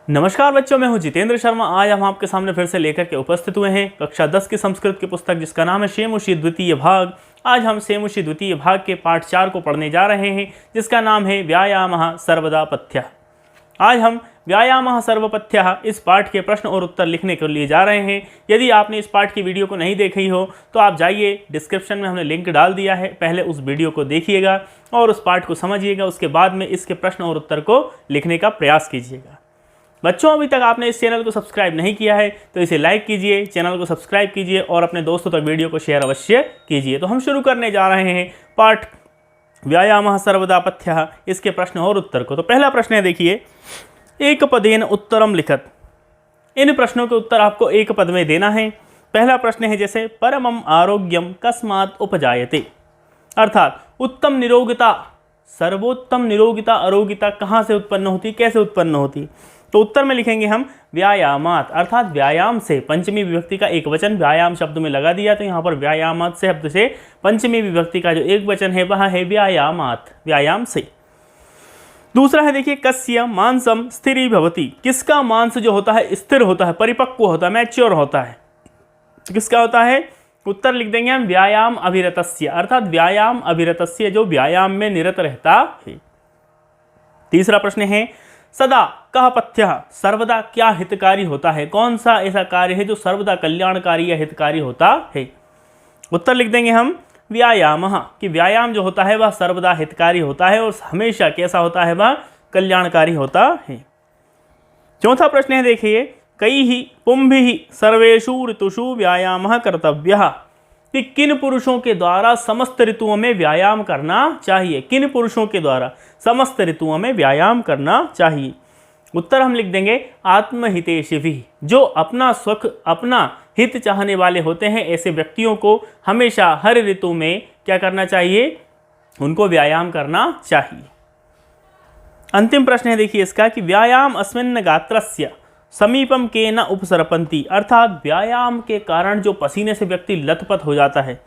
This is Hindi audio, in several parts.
नमस्कार बच्चों, मैं हूं जितेंद्र शर्मा। आज हम आपके सामने फिर से लेकर के उपस्थित हुए हैं कक्षा 10 की संस्कृत की पुस्तक जिसका नाम है शेमुषी द्वितीय भाग। आज हम शेमुषी द्वितीय भाग के पाठ 4 को पढ़ने जा रहे हैं जिसका नाम है व्यायामः सर्वदा पथ्यः। आज हम व्यायामः सर्वपथ्यः इस पाठ के प्रश्न और उत्तर लिखने के लिए जा रहे हैं। यदि आपने इस पाठ की वीडियो को नहीं देखी हो तो आप जाइए, डिस्क्रिप्शन में हमने लिंक डाल दिया है, पहले उस वीडियो को देखिएगा और उस पाठ को समझिएगा। उसके बाद में इसके प्रश्न और उत्तर को लिखने का प्रयास कीजिएगा। बच्चों, अभी तक आपने इस चैनल को सब्सक्राइब नहीं किया है तो इसे लाइक कीजिए, चैनल को सब्सक्राइब कीजिए और अपने दोस्तों तक वीडियो को शेयर अवश्य कीजिए। तो हम शुरू करने जा रहे हैं पाठ व्यायामः सर्वदा पथ्यः, इसके प्रश्न और उत्तर को। तो पहला प्रश्न है, देखिए, एक पदेन उत्तरम लिखत। इन प्रश्नों के उत्तर आपको एक पद में देना है। पहला प्रश्न है जैसे परमम आरोग्यम कस्मात् उपजायते, अर्थात उत्तम निरोगिता, सर्वोत्तम निरोगिता, आरोग्यता कहाँ से उत्पन्न होती, कैसे उत्पन्न होती। तो उत्तर में लिखेंगे हम व्यायामात, अर्थात व्यायाम से। पंचमी विभक्ति का एक वचन व्यायाम शब्द में लगा दिया तो यहाँ पर व्यायामात से शब्द से पंचमी विभक्ति का जो एक वचन है वह है व्यायामात, व्यायाम से। दूसरा है, देखिए, कस्य मांसम स्थिरी भवति, किसका मांस जो होता है स्थिर होता है, परिपक्व होता है, मैच्योर होता है। तो किसका होता है, उत्तर लिख देंगे हम व्यायाम अभिरतस्य, अर्थात व्यायाम अभिरतस्य, जो व्यायाम में निरत रहता है। तीसरा प्रश्न है, सदा कह पथ्यः, सर्वदा क्या हितकारी होता है, कौन सा ऐसा कार्य है जो सर्वदा कल्याणकारी या हितकारी होता है। उत्तर लिख देंगे हम व्यायामः, कि व्यायाम जो होता है वह सर्वदा हितकारी होता है और हमेशा कैसा होता है, वह कल्याणकारी होता है। चौथा प्रश्न है, देखिए, कैहि पुंभिः सर्वेषु ऋतुषु व्यायामः कर्तव्यः, कि किन पुरुषों के द्वारा समस्त ऋतुओं में व्यायाम करना चाहिए, किन पुरुषों के द्वारा समस्त ऋतुओं में व्यायाम करना चाहिए। उत्तर हम लिख देंगे आत्महितेशिभिः, जो अपना सुख, अपना हित चाहने वाले होते हैं, ऐसे व्यक्तियों को हमेशा हर ऋतु में क्या करना चाहिए, उनको व्यायाम करना चाहिए। अंतिम प्रश्न है, देखिए इसका, कि व्यायाम अस्मिन् गात्रस्य समीपम के न उपसरपंती, अर्थात व्यायाम के कारण जो पसीने से व्यक्ति लथपथ हो जाता है,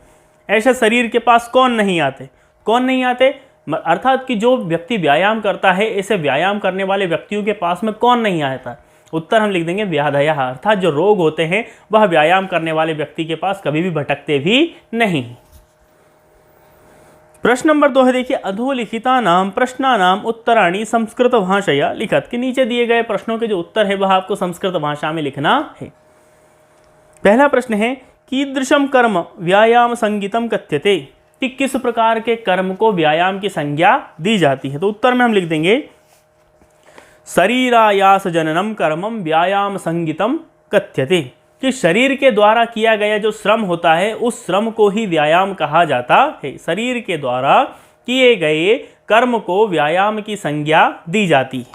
ऐसे शरीर के पास कौन नहीं आते, कौन नहीं आते, अर्थात कि जो व्यक्ति व्यायाम करता है ऐसे व्यायाम करने वाले व्यक्तियों के पास में कौन नहीं आता। उत्तर हम लिख देंगे व्याधयः, अर्थात जो रोग होते हैं वह व्यायाम करने वाले व्यक्ति के पास कभी भी भटकते भी नहीं। प्रश्न नंबर 2 है, देखिए, अधोलिखितानां प्रश्नानां उत्तराणि संस्कृत भाषया लिखत, कि नीचे दिए गए प्रश्नों के जो उत्तर है वह आपको संस्कृत भाषा में लिखना है। पहला प्रश्न है, कीदृशम कर्म व्यायाम संगीतम कथ्यते, कि किस प्रकार के कर्म को व्यायाम की संज्ञा दी जाती है। तो उत्तर में हम लिख देंगे शरीरायास जननम कर्मम व्यायाम संगीतम कथ्यते, कि शरीर के द्वारा किया गया जो श्रम होता है उस श्रम को ही व्यायाम कहा जाता है। शरीर के द्वारा किए गए कर्म को व्यायाम की संज्ञा दी जाती है।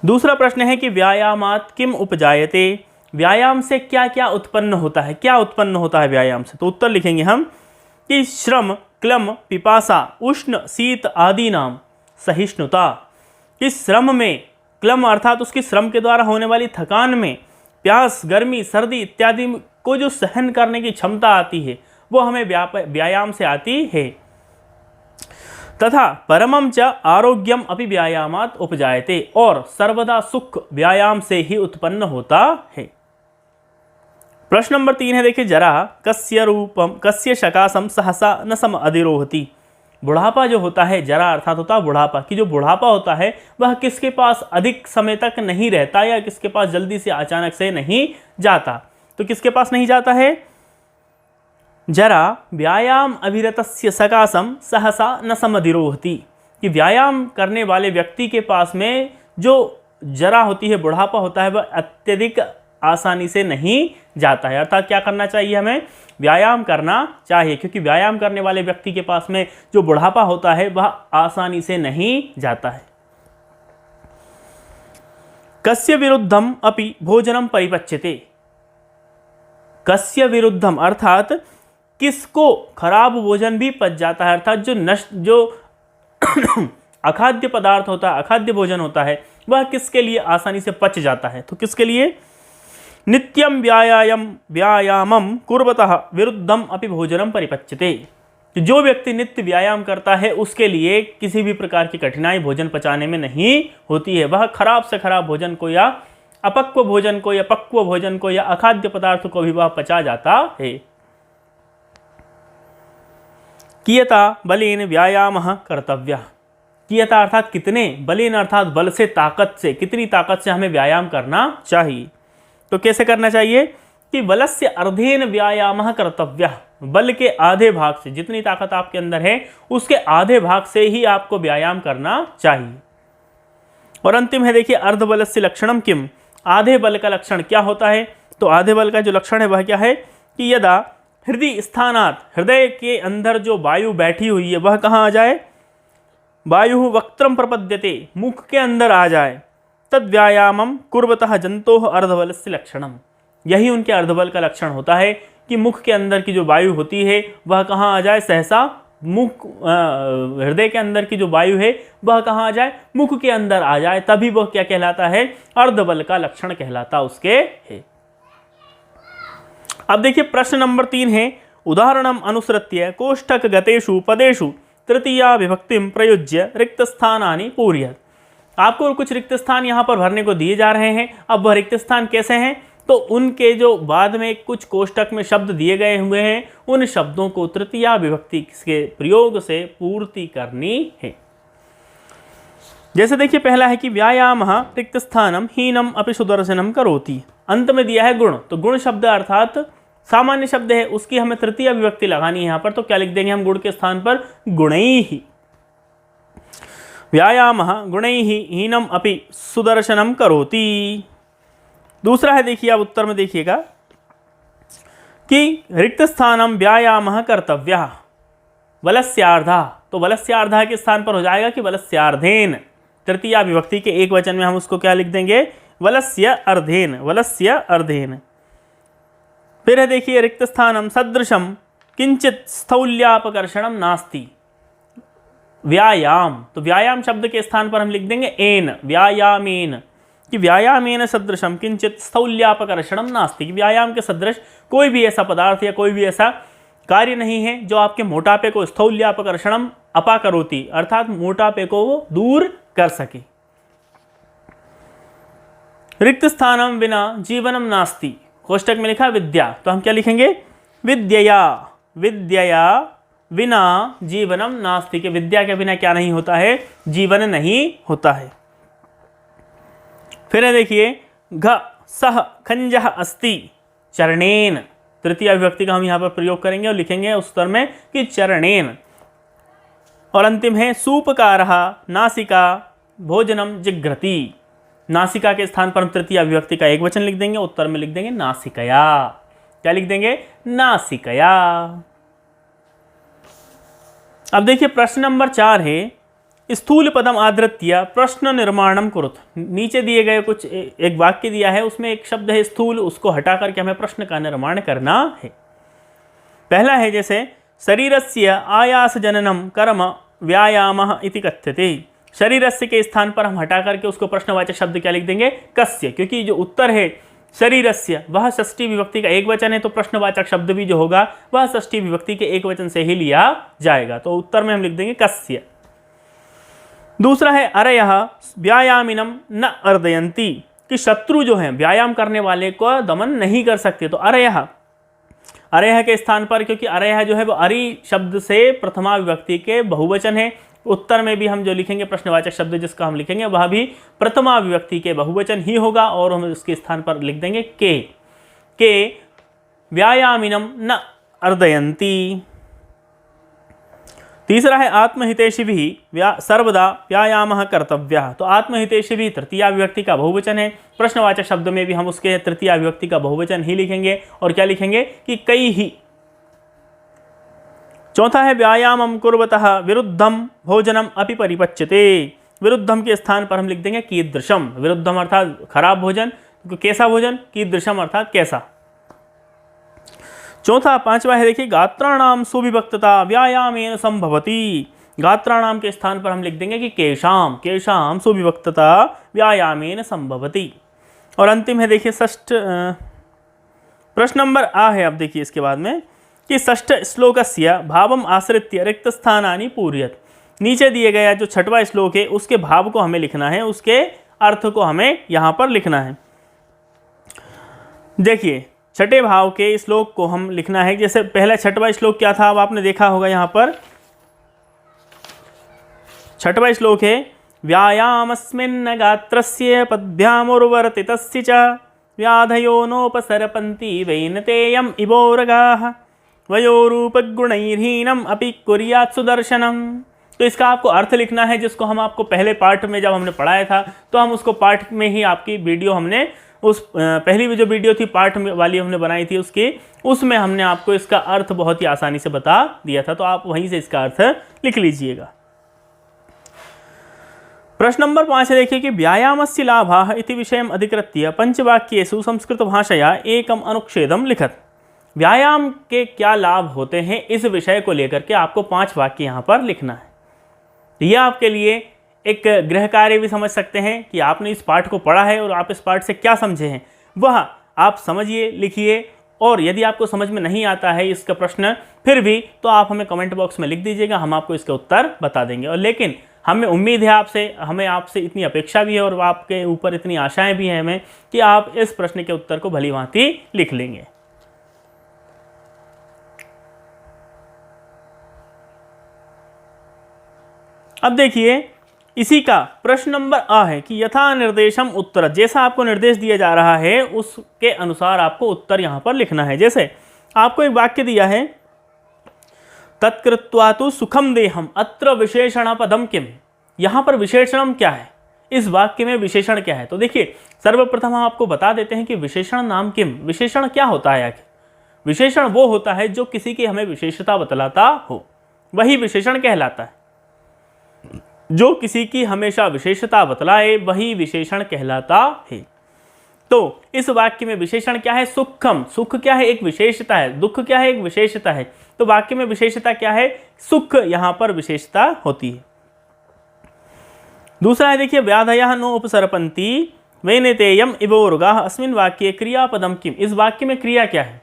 दूसरा प्रश्न है कि व्यायामात् किम उपजायते, व्यायाम से क्या क्या उत्पन्न होता है, क्या उत्पन्न होता है व्यायाम से। तो उत्तर लिखेंगे हम कि श्रम, क्लम, पिपासा, उष्ण, शीत आदि नाम सहिष्णुता, इस श्रम में, क्लम अर्थात उसकी श्रम के द्वारा होने वाली थकान में, प्यास, गर्मी, सर्दी इत्यादि को जो सहन करने की क्षमता आती है वो हमें व्यायाम से आती है। तथा परमं च आरोग्यम अपि व्यायामात् उपजायते, और सर्वदा सुख व्यायाम से ही उत्पन्न होता है। प्रश्न नंबर 3 है, देखिए, जरा कस्य रूपम कस्य शकासम सहसा न सम अधिरोहति, बुढ़ापा जो होता है, जरा अर्थात होता है बुढ़ापा, कि जो बुढ़ापा होता है वह किसके पास अधिक समय तक नहीं रहता या किसके पास जल्दी से अचानक से नहीं जाता। तो किसके पास नहीं जाता है, जरा व्यायाम अभिरतस्य सकासम सहसा न समधिरोहति, कि व्यायाम करने वाले व्यक्ति के पास में जो जरा होती है, बुढ़ापा होता है, वह अत्यधिक आसानी से नहीं जाता है। अर्थात क्या करना चाहिए, हमें व्यायाम करना चाहिए, क्योंकि व्यायाम करने वाले व्यक्ति के पास में जो बुढ़ापा होता है वह आसानी से नहीं जाता है। कस्य विरुद्धम अपि भोजनम परिपच्यते, कस्य विरुद्धम अर्थात किसको खराब भोजन भी पच जाता है, अर्थात जो अखाद्य पदार्थ होता है, अखाद्य भोजन होता है, वह किसके लिए आसानी से पच जाता है। तो किसके लिए, नित्यम व्यायामम कुर्वतः विरुद्धम अपि भोजनम परिपच्यते, कि जो व्यक्ति नित्य व्यायाम करता है उसके लिए किसी भी प्रकार की कठिनाई भोजन पचाने में नहीं होती है। वह खराब से खराब भोजन को या अपक्व भोजन को या पक्व भोजन को या अखाद्य पदार्थ को भी वह पचा जाता है। कियता बलेन व्यायाम कर्तव्य। कियता अर्थात कितने, बलेन अर्थात बल से, ताकत से, कितनी ताकत से हमें व्यायाम करना चाहिए। तो कैसे करना चाहिए कि बलस्य अर्धेन व्यायाम कर्तव्य। बल के आधे भाग से, जितनी ताकत आपके अंदर है उसके आधे भाग से ही आपको व्यायाम करना चाहिए। और अंतिम है देखिए अर्धबलस्य लक्षणम किम। आधे बल का लक्षण क्या होता है? तो आधे बल का जो लक्षण है वह क्या है कि यदा हृदय स्थानात, हृदय के अंदर जो वायु बैठी हुई है वह कहाँ आ जाए, वायु वक्त्रम प्रपद्यते, मुख के अंदर आ जाए, तद व्यायामम कुर्वतः जंतोः अर्धबलस्य लक्षणम। यही उनके अर्धबल का लक्षण होता है कि मुख के अंदर की जो वायु होती है वह कहाँ आ जाए, सहसा मुख, हृदय के अंदर की जो वायु है वह कहाँ आ जाए, मुख के अंदर आ जाए, तभी वह क्या कहलाता है, अर्धबल का लक्षण कहलाता उसके है। अब देखिए प्रश्न नंबर 3 है, उदाहरणम अनुसृत्य कोष्ठक गतेषु पदेषु तृतीया विभक्तिम प्रयुज्य रिक्त स्थानानि पूरयत। आपको कुछ रिक्त स्थान यहाँ पर भरने को दिए जा रहे हैं। अब वह रिक्त स्थान कैसे हैं, तो उनके जो बाद में कुछ कोष्ठक में शब्द दिए गए हुए हैं उन शब्दों को तृतीया विभक्ति के प्रयोग से पूर्ति करनी है। जैसे देखिए पहला है कि व्यायाम रिक्त स्थानम हीनम अपि सुदर्शनम करोति। अंत में दिया है गुण, तो गुण शब्द अर्थात सामान्य शब्द है, उसकी हमें तृतीय विभक्ति लगानी है यहाँ पर। तो क्या लिख देंगे हम गुण के स्थान पर, गुणैः। व्यायाम गुणैः हीनम अपि सुदर्शनम करोति। दूसरा है देखिए, अब उत्तर में देखिएगा कि रिक्त स्थानम व्यायाम कर्तव्य बलस्यार्धा। तो बलस्यार्धा के स्थान पर हो जाएगा कि बलस्यार्धेन। तृतीया विभक्ति के एक वचन में हम उसको क्या लिख देंगे, वलस्य अर्धेन, वलस्य अर्धेन। फिर है देखिए रिक्त स्थानम सदृशम किंचित स्थौल्यापकर्षणम नास्ति। व्यायाम, तो व्यायाम शब्द के स्थान पर हम लिख देंगे एन, व्यायामेन, कि व्यायामेन सदृशम किंचित स्थौल्यापकर्षणम नास्ति। कि व्यायाम के सदृश कोई भी ऐसा पदार्थ या कोई भी ऐसा कार्य नहीं है जो आपके मोटापे को, स्थौल्यापकर्षणम अपाकरोति, अर्थात मोटापे को वो दूर कर सके। रिक्त स्थानम बिना जीवनम नास्ति। कोष्टक में लिखा विद्या, तो हम क्या लिखेंगे, विद्यया, विद्यया बिना जीवनम नास्ति। के विद्या के बिना क्या नहीं होता है, जीवन नहीं होता है। फिर देखिए घ सह खंजह अस्ति चरणेन। तृतीय विभक्ति का हम यहाँ पर प्रयोग करेंगे और लिखेंगे उस उत्तर में कि चरणेन। और अंतिम है सूपकारः नासिका भोजनम जिघ्रति। नासिका के स्थान पर हम तृतीय विभक्ति का एक वचन लिख देंगे, उत्तर में लिख देंगे नासिकया। क्या लिख देंगे, नासिकया। अब देखिए प्रश्न नंबर 4 है, स्थूल पदम आधृत्य प्रश्न निर्माणम कुरुत। नीचे दिए गए कुछ एक वाक्य दिया है, उसमें एक शब्द है स्थूल, उसको हटा करके हमें प्रश्न का निर्माण करना है। पहला है जैसे शरीरस्य आयास जननम कर्म व्यायामः इति कथ्यते। शरीरस्य के स्थान पर हम हटा करके उसको प्रश्नवाचक शब्द क्या लिख देंगे, कस्य। क्योंकि जो उत्तर है शरीरस्य वह षष्ठी विभक्ति का एक वचन है, तो प्रश्नवाचक शब्द भी जो होगा वह षष्ठी विभक्ति के एक वचन से ही लिया जाएगा। तो उत्तर में हम लिख देंगे कस्य। दूसरा है अरयः व्यायामिनम न अर्दयन्ति। कि शत्रु जो है व्यायाम करने वाले को दमन नहीं कर सकते। तो अरयः, अरयः के स्थान पर, क्योंकि अरयः जो है वो अरि शब्द से प्रथमा विभक्ति के बहुवचन है। उत्तर में भी हम जो लिखेंगे प्रश्नवाचक शब्द जिसका हम लिखेंगे वह भी प्रथमा विभक्ति के बहुवचन ही होगा, और हम उसके स्थान पर लिख देंगे के व्यायामिनम न अर्दयन्ति। तीसरा है आत्महितैषी भी सर्वदा व्यायामः कर्तव्यः। तो आत्महितैषी भी तृतीया विभक्ति का बहुवचन है। प्रश्नवाचक शब्द में भी हम उसके तृतीया विभक्ति का बहुवचन ही लिखेंगे, और क्या लिखेंगे कि कई ही। चौथा है व्यायामम कुर्वतः विरुद्धम भोजनम अपि परिपच्यते। विरुद्धम के स्थान पर हम लिख देंगे कीदृशम। विरुद्धम अर्थात खराब भोजन, तो कैसा भोजन, कीदृशम अर्थात कैसा। चौथा, पांचवा है देखिए गात्राणाम सुविभक्तता व्यायामेन संभवति। गात्राणाम के स्थान पर हम लिख देंगे कि केशाम, केशाम सुविभक्तता व्यायामेन संभवति। और अंतिम है देखिए षष्ठ प्रश्न नंबर आ है। अब देखिए इसके बाद में कि षष्ठ श्लोकस्य भावम आश्रित्य रिक्त स्थानानि पूरयत। नीचे दिए गया जो छठवां श्लोक है उसके भाव को हमें लिखना है, उसके अर्थ को हमें यहाँ पर लिखना है। देखिए छठे भाव के श्लोक को हम लिखना है। जैसे पहला छठवां श्लोक क्या था, अब आपने देखा होगा यहाँ पर छठवां श्लोक है व्यायामस्मिन् गात्रस्य पद्भ्यामुर्वर्तितस्य च व्याधयो नोपसरपन्ति वैनतेयम् इवोरगाः वयोरूपगुणैर्हीनम् अपि कुर्यात् सुदर्शनम्। तो इसका आपको अर्थ लिखना है, जिसको हम आपको पहले पार्ट में जब हमने पढ़ाया था तो हम उसको पार्ट में ही आपकी वीडियो हमने उस पहली जो वीडियो थी पार्ट वाली हमने बनाई थी उसमें हमने आपको इसका अर्थ बहुत ही आसानी से बता दिया था, तो आप वहीं से इसका अर्थ लिख लीजिएगा। प्रश्न नंबर 5 है, देखिए कि व्यायामस्य लाभाः इति विषयम् अधिकृत्य पंचवाक्येषु संस्कृत भाषया एकम अनुच्छेदम लिखत। व्यायाम के क्या लाभ होते हैं इस विषय को लेकर के आपको 5 वाक्य यहाँ पर लिखना है। यह आपके लिए एक गृह कार्य भी समझ सकते हैं कि आपने इस पाठ को पढ़ा है और आप इस पाठ से क्या समझे हैं वह आप समझिए, लिखिए। और यदि आपको समझ में नहीं आता है इसका प्रश्न फिर भी तो आप हमें कमेंट बॉक्स में लिख दीजिएगा, हम आपको इसका उत्तर बता देंगे। और लेकिन हमें उम्मीद है हमें आपसे इतनी अपेक्षा भी है और आपके ऊपर इतनी आशाएं भी हैं हमें कि आप इस प्रश्न के उत्तर को भली भांति लिख लेंगे। अब देखिए इसी का प्रश्न नंबर आ है कि यथा निर्देशम उत्तर, जैसा आपको निर्देश दिया जा रहा है उसके अनुसार आपको उत्तर यहां पर लिखना है। जैसे आपको एक वाक्य दिया है तत्कृत्वा तु सुखम देहम अत्र विशेषण पदम किम। यहां पर विशेषणम क्या है, इस वाक्य में विशेषण क्या है। तो देखिए सर्वप्रथम हम आपको बता देते हैं कि विशेषण नाम किम, विशेषण क्या होता है। आखिर विशेषण वो होता है जो किसी की हमें विशेषता बतलाता हो, वही विशेषण कहलाता है। जो किसी की हमेशा विशेषता बतलाए वही विशेषण कहलाता है। तो इस वाक्य में विशेषण क्या है, सुखम। सुख क्या है, एक विशेषता है। दुख क्या है, एक विशेषता है। तो वाक्य में विशेषता क्या है, सुख यहां पर विशेषता होती है। दूसरा है देखिए व्याधयः नो उपसरपन्ति वैनेतेयम् इवोरुगाः अस्मिन् वाक्ये क्रियापदम किम। इस वाक्य में क्रिया क्या है,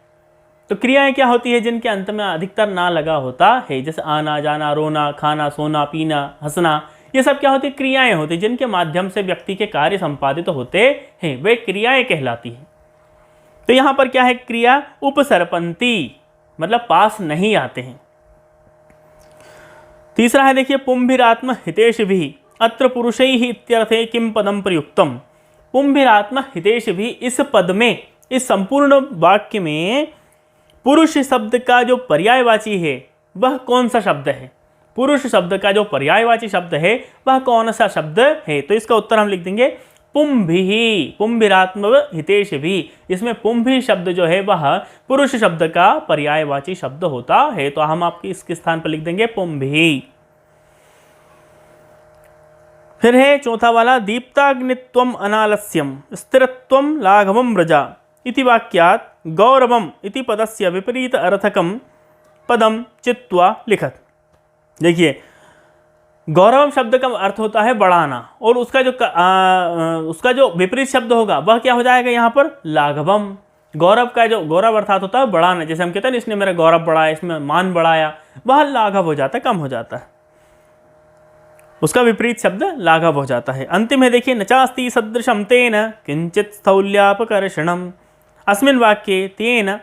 तो क्रियाएं क्या होती है जिनके अंत में अधिकतर ना लगा होता है। जैसे आना जाना, रोना, खाना, सोना, पीना, हंसना, ये सब क्या होती है, क्रियाएं होती हैं जिनके माध्यम से व्यक्ति के कार्य संपादित होते हैं, वे क्रियाएं कहलाती हैं। तो यहां पर क्या है, क्रिया उपसरपंती मतलब पास नहीं आते हैं। तीसरा है देखिए पुंभिरात्म हितेश भी अत्र पुरुषैः इत्यर्थे किम पदम प्रयुक्तम। पुंभिरात्म हितेश भी, इस पद में, इस संपूर्ण वाक्य में पुरुष शब्द का जो पर्यायवाची है वह कौन सा शब्द है। पुरुष शब्द का जो पर्यायवाची शब्द है वह कौन सा शब्द है। तो इसका उत्तर हम लिख देंगे पुंभिः, पुंभिरात्म हितेश भी। इसमें पुंभि शब्द जो है वह पुरुष शब्द का पर्यायवाची शब्द होता है। तो हम आपके इसके स्थान पर लिख देंगे पुंभिः। फिर है चौथा वाला दीप्ताग्नित्वम अनालस्यम स्थिरत्वम लाघवम व्रजा इति वाक्यात् गौरवम इति पदस्य विपरीत अर्थकम पदम चित्वा लिखत। देखिए गौरवम शब्द का अर्थ होता है बढ़ाना और उसका जो विपरीत शब्द होगा वह क्या हो जाएगा यहाँ पर, लाघवम। गौरव का जो गौरव अर्थात होता है बढ़ाना, जैसे हम कहते हैं इसने मेरा गौरव बढ़ाया, इसमें मान बढ़ाया, वह लाघव हो जाता है, कम हो जाता है। उसका विपरीत शब्द लाघव हो जाता है। अंतिम है देखिए नचास्ति सदृशम तेन किंचित स्थौल्यापकर्षणम अस्मिन् वाक्ये तेन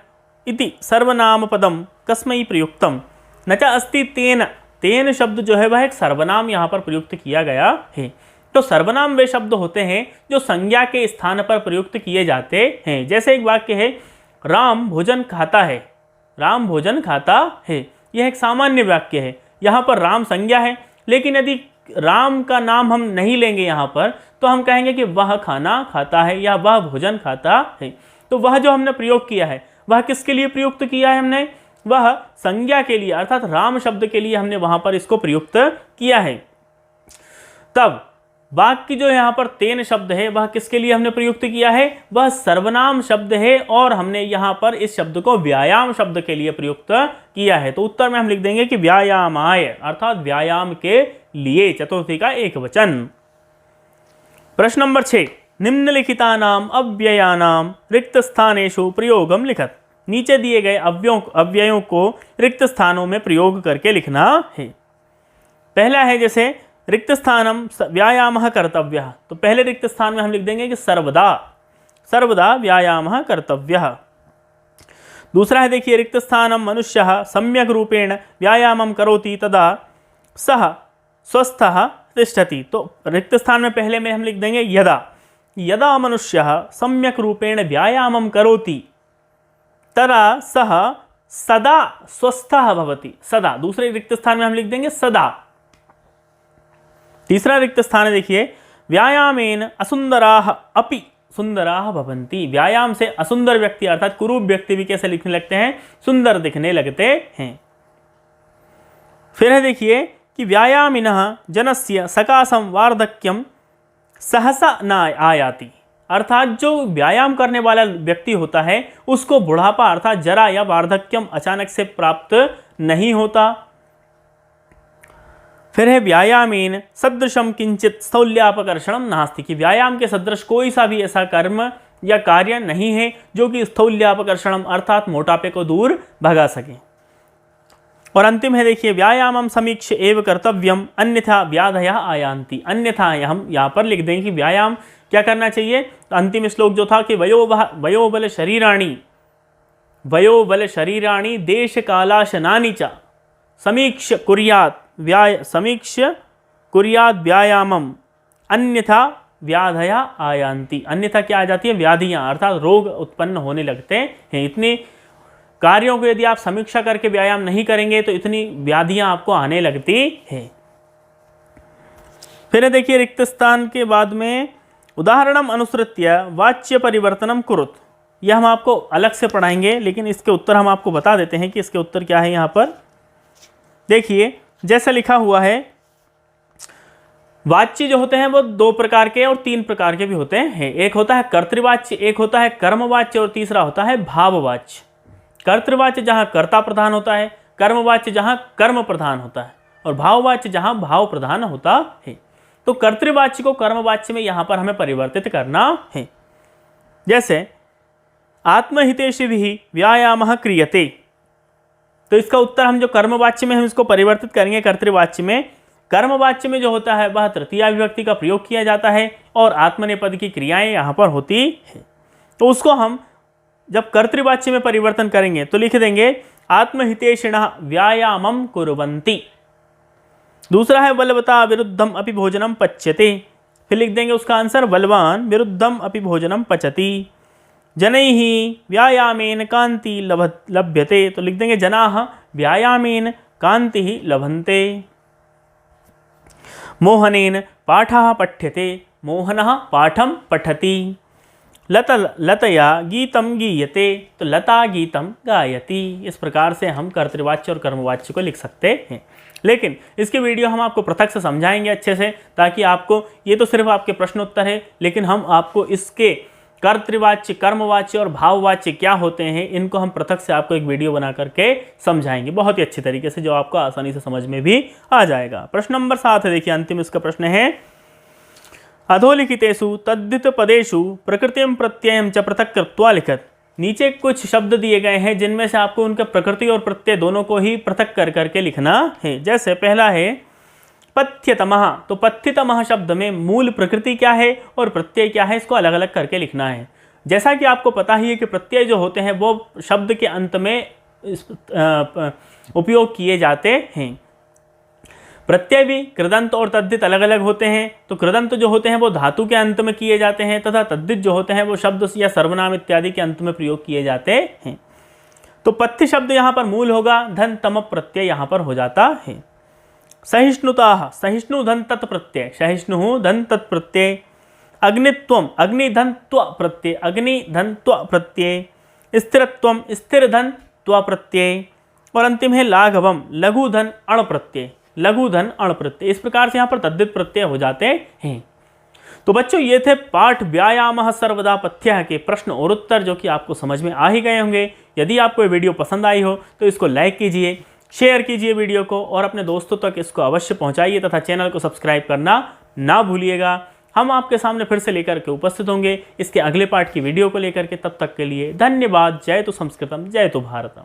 इति सर्वनाम पदम कस्मै प्रयुक्तम। नचा अस्ति तेन, तेन शब्द जो है वह एक सर्वनाम यहाँ पर प्रयुक्त किया गया है। तो सर्वनाम वे शब्द होते हैं जो संज्ञा के स्थान पर प्रयुक्त किए जाते हैं। जैसे एक वाक्य है राम भोजन खाता है, राम भोजन खाता है, यह एक सामान्य वाक्य है। यहाँ पर राम संज्ञा है, लेकिन यदि राम का नाम हम नहीं लेंगे यहाँ पर तो हम कहेंगे कि वह खाना खाता है या वह भोजन खाता है। तो वह जो हमने प्रयोग किया है वह किसके लिए प्रयुक्त किया है, हमने वह संज्ञा के लिए अर्थात राम शब्द के लिए हमने वहां पर इसको प्रयुक्त किया है। तब वाक्य जो यहाँ पर तेन शब्द है वह किसके लिए हमने प्रयुक्त किया है, वह सर्वनाम शब्द है और हमने यहाँ पर इस शब्द को व्यायाम शब्द के लिए प्रयुक्त किया है। तो उत्तर में हम लिख देंगे कि व्यायामाय अर्थात व्यायाम के लिए, चतुर्थी का एक वचन। प्रश्न नंबर 6 निम्नलिखितानाम अव्ययानाम रिक्त स्थानेषु प्रयोगम लिखत। नीचे दिए गए अव्ययों को रिक्त स्थानों में प्रयोग करके लिखना है। पहला है जैसे रिक्त स्थानम व्यायामः कर्तव्यः, तो पहले रिक्त स्थान में हम लिख देंगे कि सर्वदा व्यायामः कर्तव्यः। दूसरा है देखिए रिक्त स्थानम मनुष्यः सम्यक रूपेण व्यायामं करोति तदा सः स्वस्थः तिष्ठति, तो रिक्त स्थान में पहले में हम लिख देंगे यदा मनुष्यः सम्यक रूपेण व्यायामं करोति तदा सः सदा स्वस्थः भवति, सदा। दूसरे रिक्त स्थान में हम लिख देंगे सदा। तीसरा रिक्त स्थान है देखिए व्यायामेन असुंदराः अपि सुंदराः भवन्ति, व्यायाम से असुंदर व्यक्ति अर्थात कुरूप व्यक्ति भी कैसे लिखने लगते हैं, सुंदर दिखने लगते हैं। फिर है देखिए कि व्यायामिनः जनस्य सकाशं वार्धक्यम सहसा न आयाति, अर्थात जो व्यायाम करने वाला व्यक्ति होता है उसको बुढ़ापा अर्थात जरा या वार्धक्यम अचानक से प्राप्त नहीं होता। फिर है व्यायामेन सदृशम किंचित स्थौल्यापकर्षणम नास्ति, कि व्यायाम के सदृश कोई सा भी ऐसा कर्म या कार्य नहीं है जो कि स्थौल्यापकर्षणम अर्थात मोटापे को दूर भगा सके। और अंतिम है देखिए व्यायामम समीक्ष एव कर्तव्यम अन्यथा व्याधयः आयान्ति, अन्यथा हम यहाँ पर लिख देंगे कि व्यायाम क्या करना चाहिए। तो अंतिम श्लोक जो था कि वयोबल शरीराणि देश कालाशनानि च समीक्ष कुर्यात् व्यायामम अन्यथा व्याधया आयान्ति, अन्यथा क्या आ जाती है, व्याधियाँ अर्थात रोग उत्पन्न होने लगते हैं। इतने कार्यों को यदि आप समीक्षा करके व्यायाम नहीं करेंगे तो इतनी व्याधियाँ आपको आने लगती है। फिर देखिए रिक्त स्थान के बाद में उदाहरणम अनुसृत्य वाच्य परिवर्तनम कुरुत, यह हम आपको अलग से पढ़ाएंगे, लेकिन इसके उत्तर हम आपको बता देते हैं कि इसके उत्तर क्या है। यहाँ पर देखिए जैसा लिखा हुआ है वाच्य जो होते हैं वो 2 प्रकार के और 3 प्रकार के भी होते हैं। एक होता है कर्तृवाच्य, एक होता है कर्मवाच्य और तीसरा होता है भाववाच्य। कर्तृवाच्य जहाँ कर्ता प्रधान होता है, कर्मवाच्य जहाँ कर्म प्रधान होता है और भाववाच्य जहाँ भाव प्रधान होता है। तो कर्तृवाच्य को कर्मवाच्य में यहाँ पर हमें परिवर्तित करना है। जैसे आत्महितेषिभिः व्यायामः क्रियते, तो इसका उत्तर हम जो कर्मवाच्य में हम इसको परिवर्तित करेंगे कर्तृवाच्य में। कर्मवाच्य में जो होता है वह तृतीया विभक्ति का प्रयोग किया जाता है और आत्मनेपद की क्रियाएं यहाँ पर होती है। तो उसको हम जब कर्तृवाच्य में परिवर्तन करेंगे तो लिख देंगे आत्महितेषिणः व्यायामं कुर्वन्ति। दूसरा है बलवता विरुद्धम अपि भोजनम पच्यते, फिर लिख देंगे उसका आंसर बलवान विरुद्धम अपि भोजनम पचति। जनैः व्यायामेन कांति लभ्यते, तो लिख देंगे जनाः व्यायामेन कांति लभन्ते। मोहनेन पाठः पठ्यते, मोहनः पाठं पठति। लतया गीतम गीयते, तो लता गीतम गायति। इस प्रकार से हम कर्तृवाच्य और कर्मवाच्य को लिख सकते हैं, लेकिन इसकी वीडियो हम आपको पृथक से समझाएंगे अच्छे से, ताकि आपको ये तो सिर्फ आपके प्रश्नोत्तर है, लेकिन हम आपको इसके कर्तृवाच्य, कर्मवाच्य और भाववाच्य क्या होते हैं इनको हम पृथक से आपको एक वीडियो बना करके समझाएंगे बहुत ही अच्छी तरीके से, जो आपको आसानी से समझ में भी आ जाएगा। प्रश्न नंबर 7 है देखिए, अंतिम इसका प्रश्न है अधोलिखितेषु तद्धित पदेषु प्रकृतिम प्रत्ययम च पृथक कृत्वा लिखत। नीचे कुछ शब्द दिए गए हैं जिनमें से आपको उनके प्रकृति और प्रत्यय दोनों को ही पृथक कर करके लिखना है। जैसे पहला है पथ्यतमः, तो पथ्यतमः शब्द में मूल प्रकृति क्या है और प्रत्यय क्या है, इसको अलग अलग करके लिखना है। जैसा कि आपको पता ही है कि प्रत्यय जो होते हैं वो शब्द के अंत में उपयोग किए जाते हैं। प्रत्यय भी कृदंत और तद्धित अलग अलग होते हैं। तो कृदंत जो होते हैं वो धातु के अंत में किए जाते हैं तथा तद्धित जो होते हैं वो शब्द या सर्वनाम इत्यादि के अंत में प्रयोग किए जाते हैं। तो पथ्य शब्द यहाँ पर मूल होगा, धन तम प्रत्यय यहाँ पर हो जाता है। सहिष्णुता, सहिष्णु धन तत् प्रत्यय, सहिष्णु धन तत् प्रत्यय। अग्नित्वम, अग्नि धन त्व प्रत्यय, अग्नि धन त्व प्रत्यय। स्थिरत्वम, स्थिर धन त्व प्रत्यय। और अंतिम है लाघवम, लघु धन अण प्रत्यय, लघु धन अण प्रत्यय। इस प्रकार से यहाँ पर तद्धित प्रत्यय हो जाते हैं। तो बच्चों ये थे पाठ व्यायामः सर्वदा पथ्यः के प्रश्न और उत्तर, जो कि आपको समझ में आ ही गए होंगे। यदि आपको ये वीडियो पसंद आई हो तो इसको लाइक कीजिए, शेयर कीजिए वीडियो को और अपने दोस्तों तक इसको अवश्य पहुंचाइए तथा चैनल को सब्सक्राइब करना ना भूलिएगा। हम आपके सामने फिर से लेकर के उपस्थित होंगे इसके अगले पार्ट की वीडियो को लेकर के। तब तक के लिए धन्यवाद। जय तो संस्कृतम, जय तो भारतम।